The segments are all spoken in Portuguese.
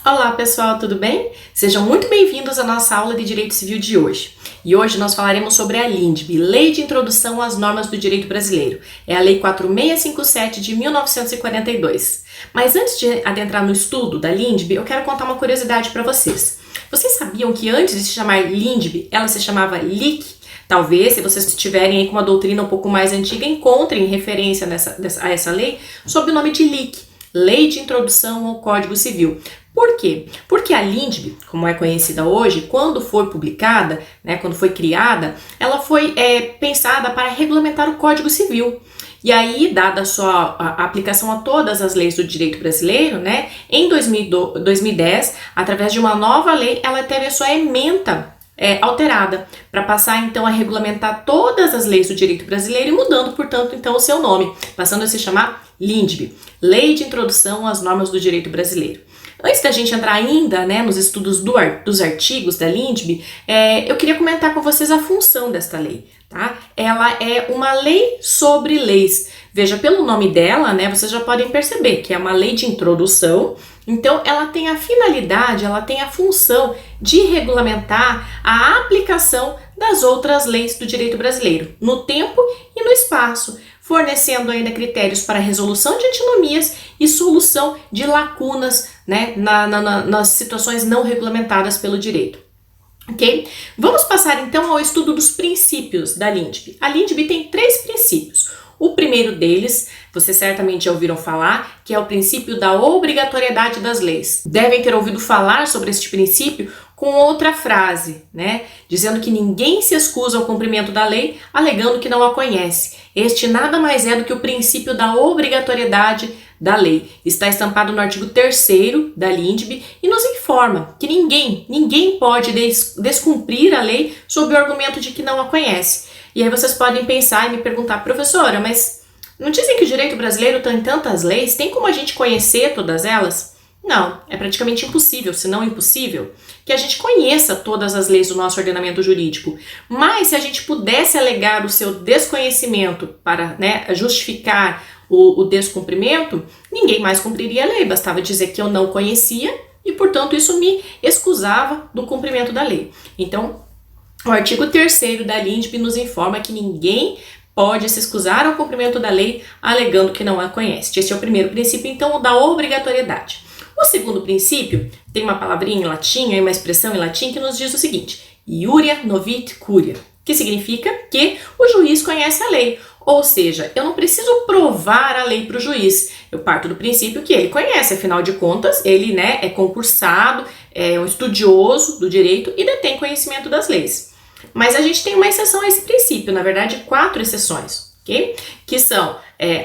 Olá pessoal, tudo bem? Sejam muito bem-vindos à nossa aula de Direito Civil de hoje. E hoje nós falaremos sobre a LINDB, Lei de Introdução às Normas do Direito Brasileiro. É a Lei 4657 de 1942. Mas antes de adentrar no estudo da LINDB, eu quero contar uma curiosidade para vocês. Vocês sabiam que antes de se chamar LINDB, ela se chamava LIC? Talvez, se vocês estiverem aí com uma doutrina um pouco mais antiga, encontrem referência a essa lei sob o nome de LIC, Lei de Introdução ao Código Civil. Por quê? Porque a LINDB, como é conhecida hoje, quando foi publicada, quando foi criada, ela foi pensada para regulamentar o Código Civil. E aí, dada a sua aplicação a todas as leis do direito brasileiro, em 2010, através de uma nova lei, ela teve a sua ementa alterada, para passar então a regulamentar todas as leis do direito brasileiro e mudando, portanto, então o seu nome, passando a se chamar LINDB, Lei de Introdução às Normas do Direito Brasileiro. Antes da gente entrar ainda nos estudos dos artigos da LINDB, eu queria comentar com vocês a função desta lei. Tá? Ela é uma lei sobre leis. Veja, pelo nome dela, vocês já podem perceber que é uma lei de introdução. Então, ela tem a finalidade, ela tem a função de regulamentar a aplicação das outras leis do direito brasileiro, no tempo e no espaço, fornecendo ainda critérios para resolução de antinomias e solução de lacunas nas situações não regulamentadas pelo direito. Ok? Vamos passar então ao estudo dos princípios da LINDB. A LINDB tem 3 princípios. O primeiro deles, vocês certamente já ouviram falar, que é o princípio da obrigatoriedade das leis. Devem ter ouvido falar sobre este princípio com outra frase, dizendo que ninguém se excusa ao cumprimento da lei, alegando que não a conhece. Este nada mais é do que o princípio da obrigatoriedade da lei. Está estampado no artigo 3º da LINDB e nos informa que ninguém pode descumprir a lei sob o argumento de que não a conhece. E aí vocês podem pensar e me perguntar, professora, mas não dizem que o direito brasileiro tem tantas leis? Tem como a gente conhecer todas elas? Não, é praticamente impossível, se não impossível, que a gente conheça todas as leis do nosso ordenamento jurídico. Mas se a gente pudesse alegar o seu desconhecimento para justificar o descumprimento, ninguém mais cumpriria a lei. Bastava dizer que eu não conhecia e, portanto, isso me excusava do cumprimento da lei. Então, o artigo 3º da LINDB nos informa que ninguém pode se excusar ao cumprimento da lei alegando que não a conhece. Esse é o primeiro princípio, então, o da obrigatoriedade. O segundo princípio tem uma palavrinha em latim, uma expressão em latim que nos diz o seguinte: iuria novit curia, que significa que o juiz conhece a lei. Ou seja, eu não preciso provar a lei para o juiz. Eu parto do princípio que ele conhece, afinal de contas, ele é concursado, é um estudioso do direito e detém conhecimento das leis. Mas a gente tem uma exceção a esse princípio, na verdade 4 exceções, ok? Que são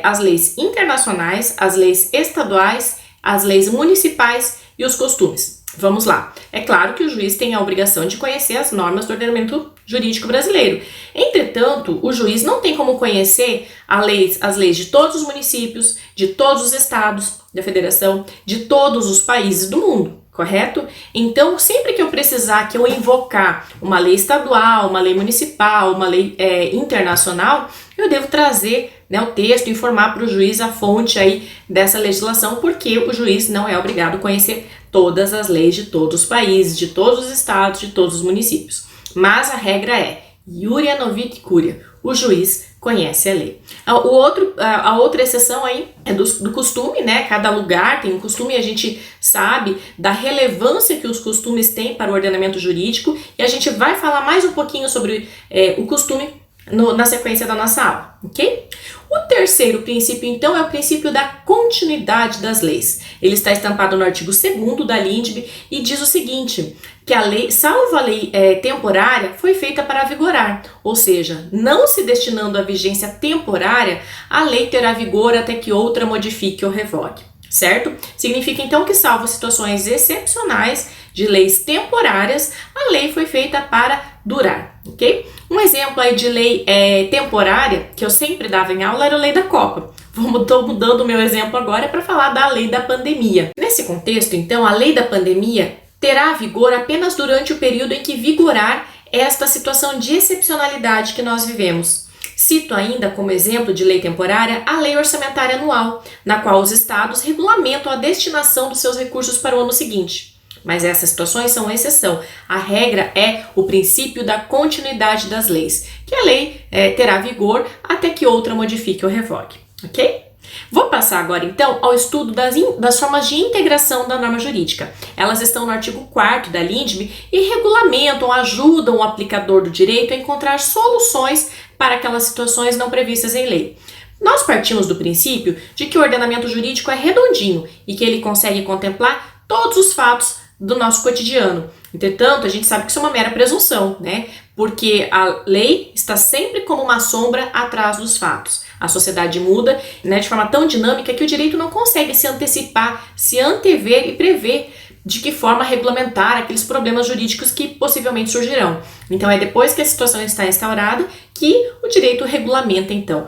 as leis internacionais, as leis estaduais, as leis municipais e os costumes. Vamos lá. É claro que o juiz tem a obrigação de conhecer as normas do ordenamento jurídico brasileiro. Entretanto, o juiz não tem como conhecer as leis de todos os municípios, de todos os estados da federação, de todos os países do mundo, correto? Então, sempre que eu precisar, que eu invocar uma lei estadual, uma lei municipal, uma lei internacional, eu devo trazer o texto, informar para o juiz a fonte aí dessa legislação, porque o juiz não é obrigado a conhecer todas as leis de todos os países, de todos os estados, de todos os municípios. Mas a regra é iuria novit curia, o juiz conhece a lei. A outra exceção aí é do costume, cada lugar tem um costume e a gente sabe da relevância que os costumes têm para o ordenamento jurídico e a gente vai falar mais um pouquinho sobre o costume na sequência da nossa aula, ok? O terceiro princípio, então, é o princípio da continuidade das leis. Ele está estampado no artigo 2º da LINDB e diz o seguinte, que a lei, salvo a lei temporária, foi feita para vigorar, ou seja, não se destinando à vigência temporária, a lei terá vigor até que outra modifique ou revogue, certo? Significa, então, que salvo situações excepcionais de leis temporárias, a lei foi feita para durar, ok? Um exemplo aí de lei temporária, que eu sempre dava em aula, era a lei da Copa. Estou mudando o meu exemplo agora para falar da lei da pandemia. Nesse contexto, então, a lei da pandemia terá vigor apenas durante o período em que vigorar esta situação de excepcionalidade que nós vivemos. Cito ainda como exemplo de lei temporária a Lei Orçamentária Anual, na qual os estados regulamentam a destinação dos seus recursos para o ano seguinte. Mas essas situações são exceção. A regra é o princípio da continuidade das leis, que a lei terá vigor até que outra modifique ou revogue, ok? Vou passar agora, então, ao estudo das formas de integração da norma jurídica. Elas estão no artigo 4º da LINDB e regulamentam, ajudam o aplicador do direito a encontrar soluções para aquelas situações não previstas em lei. Nós partimos do princípio de que o ordenamento jurídico é redondinho e que ele consegue contemplar todos os fatos do nosso cotidiano. Entretanto, a gente sabe que isso é uma mera presunção, né? Porque a lei está sempre como uma sombra atrás dos fatos. A sociedade muda, né, de forma tão dinâmica que o direito não consegue se antecipar, se antever e prever de que forma regulamentar aqueles problemas jurídicos que possivelmente surgirão. Então, é depois que a situação está instaurada que o direito regulamenta, então,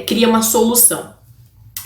cria uma solução.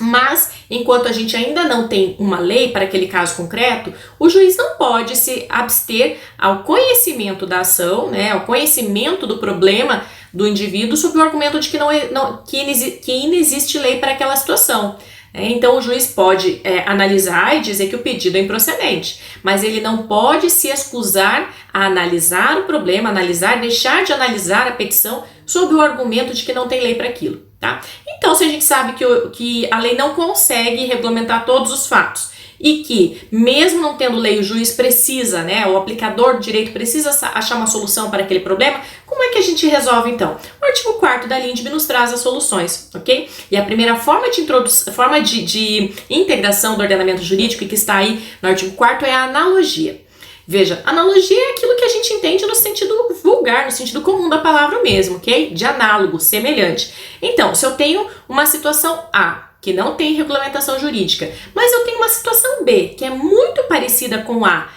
Mas, enquanto a gente ainda não tem uma lei para aquele caso concreto, o juiz não pode se abster ao conhecimento da ação, né, ao conhecimento do problema do indivíduo sob o argumento de que inexiste lei para aquela situação. Então, o juiz pode analisar e dizer que o pedido é improcedente, mas ele não pode se excusar a analisar o problema, deixar de analisar a petição sob o argumento de que não tem lei para aquilo. Tá? Então, se a gente sabe que a lei não consegue regulamentar todos os fatos e que, mesmo não tendo lei, o juiz precisa, né, o aplicador do direito precisa achar uma solução para aquele problema, como é que a gente resolve então? O artigo 4º da LINDB nos traz as soluções, ok? E a primeira forma de integração do ordenamento jurídico, que está aí no artigo 4º, é a analogia. Veja, analogia é aquilo que a gente entende no sentido vulgar, no sentido comum da palavra mesmo, ok? De análogo, semelhante. Então, se eu tenho uma situação A, que não tem regulamentação jurídica, mas eu tenho uma situação B, que é muito parecida com A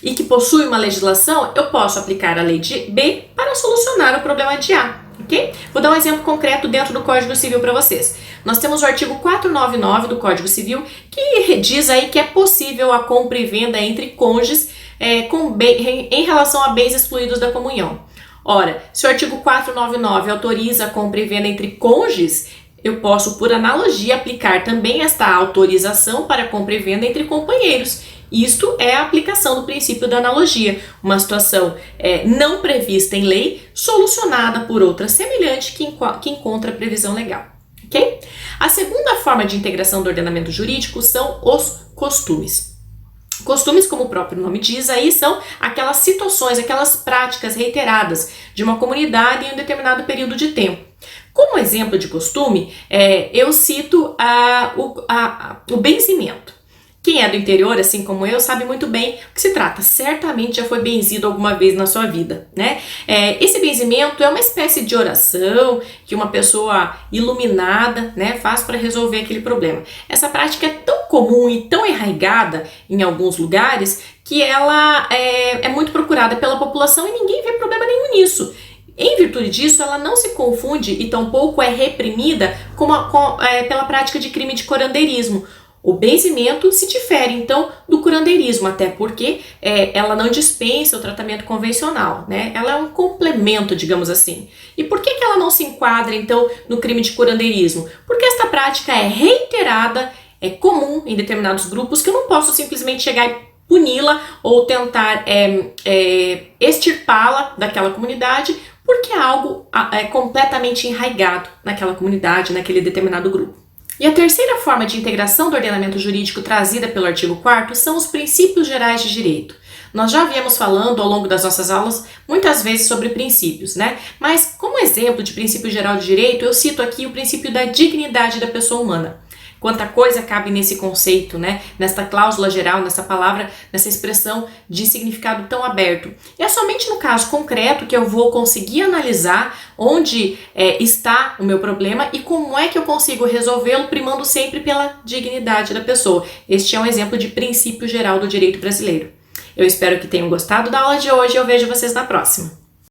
e que possui uma legislação, eu posso aplicar a lei de B para solucionar o problema de A, ok? Vou dar um exemplo concreto dentro do Código Civil para vocês. Nós temos o artigo 499 do Código Civil, que diz aí que é possível a compra e venda entre cônjuges em relação a bens excluídos da comunhão. Ora, se o artigo 499 autoriza a compra e venda entre cônjuges, eu posso, por analogia, aplicar também esta autorização para compra e venda entre companheiros. Isto é a aplicação do princípio da analogia, uma situação não prevista em lei, solucionada por outra semelhante que encontra previsão legal. Okay? A segunda forma de integração do ordenamento jurídico são os costumes. Costumes, como o próprio nome diz, aí são aquelas situações, aquelas práticas reiteradas de uma comunidade em um determinado período de tempo. Como exemplo de costume, eu cito o benzimento. Quem é do interior, assim como eu, sabe muito bem o que se trata. Certamente já foi benzido alguma vez na sua vida, né? Esse benzimento é uma espécie de oração que uma pessoa iluminada, né, faz para resolver aquele problema. Essa prática é tão comum e tão enraizada em alguns lugares que ela é muito procurada pela população e ninguém vê problema nenhum nisso. Em virtude disso, ela não se confunde e tampouco é reprimida pela prática de crime de curandeirismo. O benzimento se difere, então, do curandeirismo, até porque ela não dispensa o tratamento convencional, né? Ela é um complemento, digamos assim. E por que ela não se enquadra, então, no crime de curandeirismo? Porque esta prática é reiterada, é comum em determinados grupos, que eu não posso simplesmente chegar e puni-la ou tentar extirpá-la daquela comunidade, porque é algo completamente enraizado naquela comunidade, naquele determinado grupo. E a terceira forma de integração do ordenamento jurídico trazida pelo artigo 4º são os princípios gerais de direito. Nós já viemos falando ao longo das nossas aulas muitas vezes sobre princípios, né? Mas como exemplo de princípio geral de direito, eu cito aqui o princípio da dignidade da pessoa humana. Quanta coisa cabe nesse conceito, né? Nesta cláusula geral, nessa palavra, nessa expressão de significado tão aberto. E é somente no caso concreto que eu vou conseguir analisar onde está o meu problema e como é que eu consigo resolvê-lo, primando sempre pela dignidade da pessoa. Este é um exemplo de princípio geral do direito brasileiro. Eu espero que tenham gostado da aula de hoje e eu vejo vocês na próxima.